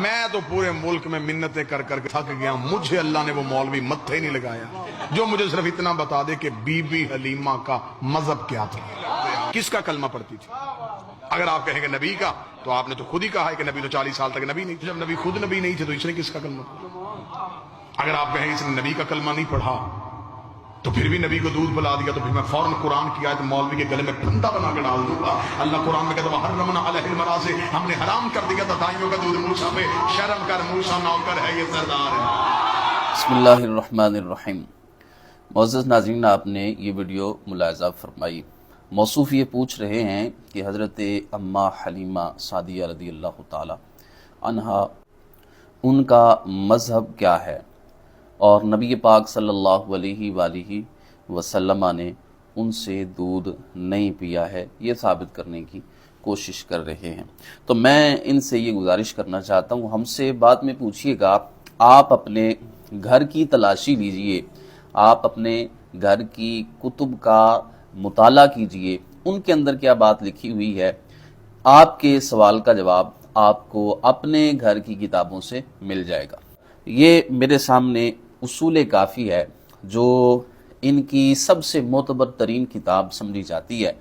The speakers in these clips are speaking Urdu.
میں تو پورے ملک میں منتیں کر کر کے تھک گیا، مجھے اللہ نے وہ مولوی متھے ہی نہیں لگایا جو مجھے صرف اتنا بتا دے کہ بی بی حلیمہ کا مذہب کیا تھا، کس کا کلمہ پڑھتی تھی۔ اگر آپ کہیں گے نبی کا، تو آپ نے تو خود ہی کہا ہے کہ نبی تو 40 سال تک نبی نہیں تھے۔ جب نبی خود نبی نہیں تھے تو اس نے کس کا کلمہ پڑھا؟ اگر آپ کہیں اس نے نبی کا کلمہ نہیں پڑھا تو پھر بھی نبی کو دودھ پلا دیا، تو پھر میں فوراً قرآن کی آیت مولوی کے گلے میں پھندا بنا کے ڈال دوں گا۔ اللہ قرآن میں کہتا ہے وَحَرَّمْنَا عَلَيْهِ الْمَرَاضِعَ، ہم نے حرام کر دیا تھا دائیوں کا دودھ موسیٰ پہ۔ شرم کر، موسیٰ نوکر ہے، یہ سردار ہے۔ بسم اللہ الرحمن الرحیم۔ معزز ناظرین، آپ نے یہ ویڈیو ملاحظہ فرمائی۔ موصوف یہ پوچھ رہے ہیں کہ حضرت اماں حلیمہ سعدیہ رضی اللہ تعالی عنہا، ان کا مذہب کیا ہے، اور نبی پاک صلی اللہ علیہ وآلہ وسلم نے ان سے دودھ نہیں پیا ہے، یہ ثابت کرنے کی کوشش کر رہے ہیں۔ تو میں ان سے یہ گزارش کرنا چاہتا ہوں، ہم سے بعد میں پوچھیے گا، آپ اپنے گھر کی تلاشی لیجئے، آپ اپنے گھر کی کتب کا مطالعہ کیجئے، ان کے اندر کیا بات لکھی ہوئی ہے۔ آپ کے سوال کا جواب آپ کو اپنے گھر کی کتابوں سے مل جائے گا۔ یہ میرے سامنے اصول کافی ہے، جو ان کی سب سے معتبر ترین کتاب سمجھی جاتی ہے،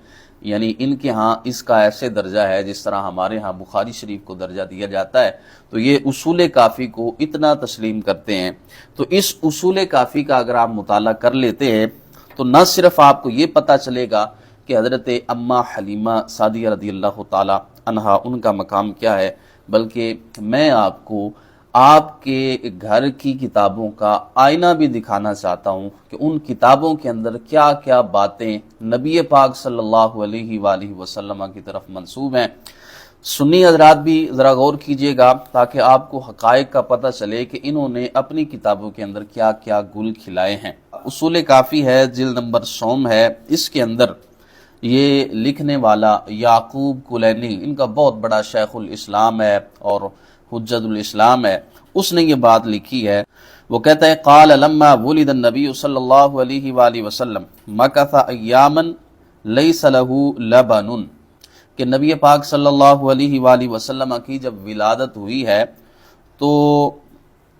یعنی ان کے ہاں اس کا ایسے درجہ ہے جس طرح ہمارے ہاں بخاری شریف کو درجہ دیا جاتا ہے، تو یہ اصول کافی کو اتنا تسلیم کرتے ہیں۔ تو اس اصول کافی کا اگر آپ مطالعہ کر لیتے ہیں تو نہ صرف آپ کو یہ پتہ چلے گا کہ حضرت اماں حلیمہ سعدیہ رضی اللہ تعالی عنہا ان کا مقام کیا ہے، بلکہ میں آپ کو آپ کے گھر کی کتابوں کا آئینہ بھی دکھانا چاہتا ہوں کہ ان کتابوں کے اندر کیا کیا باتیں نبی پاک صلی اللہ علیہ وآلہ وسلم کی طرف منسوب ہیں۔ سنی حضرات بھی ذرا غور کیجئے گا تاکہ آپ کو حقائق کا پتہ چلے کہ انہوں نے اپنی کتابوں کے اندر کیا کیا گل کھلائے ہیں۔ اصول کافی ہے، جلد نمبر 100 ہے، اس کے اندر یہ لکھنے والا یعقوب کلینی، ان کا بہت بڑا شیخ الاسلام ہے اور حجت الاسلام ہے، اس نے یہ بات لکھی ہے۔ وہ کہتا ہے قال لما ولد النبی صلی اللہ علیہ وآلہ وسلم مکث ایاما لیس له لبن، کہ نبی پاک صلی اللہ علیہ وآلہ وسلم کی جب ولادت ہوئی ہے تو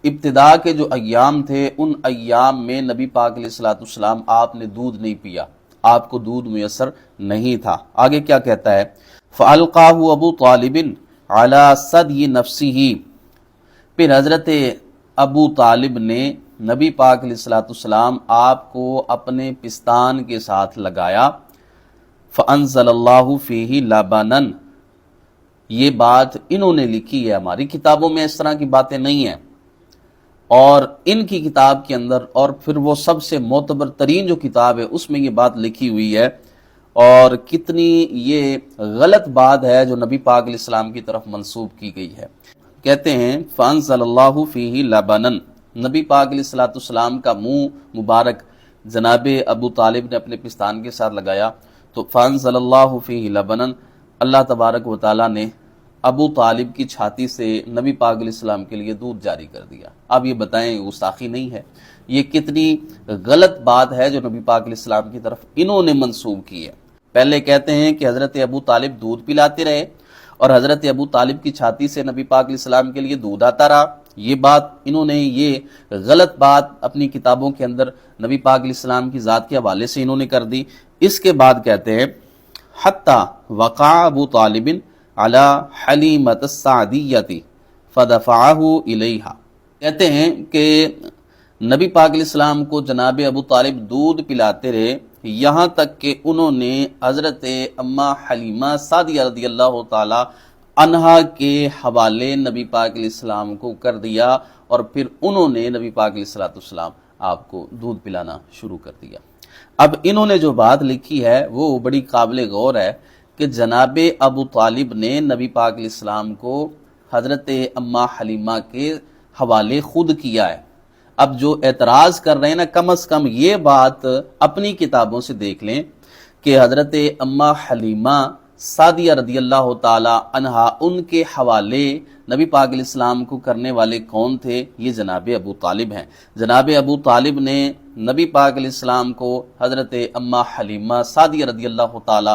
ابتدا کے جو ایام تھے، ان ایام میں نبی پاک علیہ الصلوۃ والسلام آپ نے دودھ نہیں پیا، آپ کو دودھ میسر نہیں تھا۔ آگے کیا کہتا ہے فَأَلْقَاهُ أَبُو طَالِبٍ عَلَى صَدْيِ نَفْسِهِ، پھر حضرت ابو طالب نے نبی پاک علیہ الصلوۃ والسلام آپ کو اپنے پستان کے ساتھ لگایا۔ فَأَنزَلَ اللَّهُ فِيهِ لَبَنًا، یہ بات انہوں نے لکھی ہے، ہماری کتابوں میں اس طرح کی باتیں نہیں ہیں، اور ان کی کتاب کے اندر، اور پھر وہ سب سے معتبر ترین جو کتاب ہے اس میں یہ بات لکھی ہوئی ہے، اور کتنی یہ غلط بات ہے جو نبی پاک علیہ السلام کی طرف منسوب کی گئی ہے۔ کہتے ہیں فَأَنزَلَ اللَّهُ فِيهِ لَبَنًا، نبی پاک علیہ الصلوۃ والسلام کا منہ مبارک جناب ابو طالب نے اپنے پستان کے ساتھ لگایا، تو فَأَنزَلَ اللَّهُ فِيهِ لَبَنًا، اللہ تبارک و تعالیٰ نے ابو طالب کی چھاتی سے نبی پاک علیہ السلام کے لیے دودھ جاری کر دیا۔ اب یہ بتائیں گستاخی نہیں ہے؟ یہ کتنی غلط بات ہے جو نبی پاک علیہ السلام کی طرف انہوں نے منسوب کی ہے۔ پہلے کہتے ہیں کہ حضرت ابو طالب دودھ پلاتے رہے اور حضرت ابو طالب کی چھاتی سے نبی پاک علیہ السلام کے لیے دودھ آتا رہا، یہ بات انہوں نے، یہ غلط بات اپنی کتابوں کے اندر نبی پاک علیہ السلام کی ذات کے حوالے سے انہوں نے کر دی۔ اس کے بعد کہتے ہیں حتی وقع ابو طالب علی حلیمۃ السعدیۃ فدفعہ الیہا، کہتے ہیں کہ نبی پاک علیہ السلام کو جناب ابو طالب دودھ پلاتے رہے، یہاں تک کہ انہوں نے حضرت اماں حلیمہ سعدیہ رضی اللہ تعالی عنہا کے حوالے نبی پاک علیہ السلام کو کر دیا، اور پھر انہوں نے نبی پاک علیہ الصلوۃ والسلام آپ کو دودھ پلانا شروع کر دیا۔ اب انہوں نے جو بات لکھی ہے وہ بڑی قابل غور ہے کہ جناب ابو طالب نے نبی پاک علیہ السلام کو حضرت اماں حلیمہ کے حوالے خود کیا ہے۔ اب جو اعتراض کر رہے ہیں نا، کم از کم یہ بات اپنی کتابوں سے دیکھ لیں کہ حضرت اماں حلیمہ سعدیہ رضی اللہ تعالی عنہا، ان کے حوالے نبی پاک علیہ السلام کو کرنے والے کون تھے؟ یہ جناب ابو طالب ہیں۔ جناب ابو طالب نے نبی پاک علیہ السلام کو حضرت اماں حلیمہ سعدیہ رضی اللہ تعالی